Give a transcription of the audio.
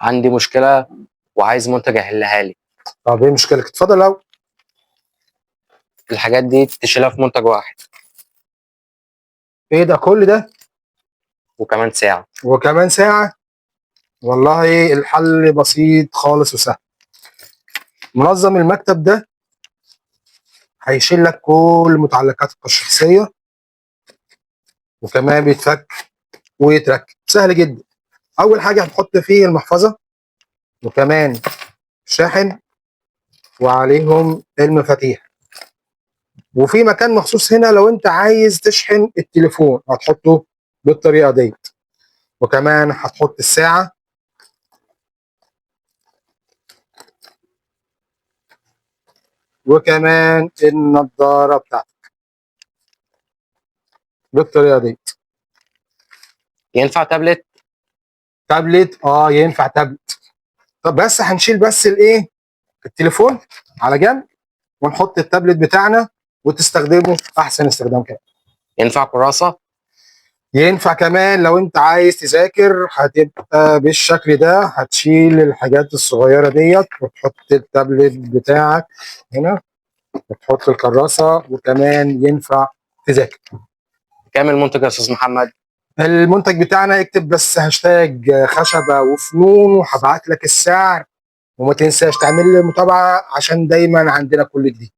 عندي مشكلة وعايز منتج يحلها لي. طب ايه مشكلتك؟ اتفضل الاول. الحاجات دي تشيلها في منتج واحد ايه ده كل ده؟ وكمان ساعة. وكمان ساعه؟ والله الحل بسيط خالص وسهل. منظم المكتب ده هيشيل لك كل متعلقاتك الشخصيه، وكمان بيتفك ويتركب سهل جدا. اول حاجه هتحط فيه المحفظه، وكمان شاحن، وعليهم المفاتيح. وفي مكان مخصوص هنا لو انت عايز تشحن التليفون هتحطه بالطريقه ديت. وكمان هتحط الساعه، وكمان النضاره بتاعتك بالطريقه ديت. ينفع تابلت؟ تابلت؟ اه ينفع تابلت. طب بس هنشيل بس الايه، التليفون على جنب، ونحط التابلت بتاعنا وتستخدمه احسن استخدام كمان. ينفع كراسة؟ ينفع كمان لو انت عايز تذاكر هتبقى بالشكل ده، هتشيل الحاجات الصغيره ديت وتحط التابلت بتاعك هنا، وتحط الكراسه، وكمان ينفع تذاكر. كام المنتج يا أستاذ محمد؟ المنتج بتاعنا اكتب بس هاشتاج خشبه وفنون، وهبعت لك السعر. وما تنساش تعمل لي متابعه عشان دايما عندنا كل جديد.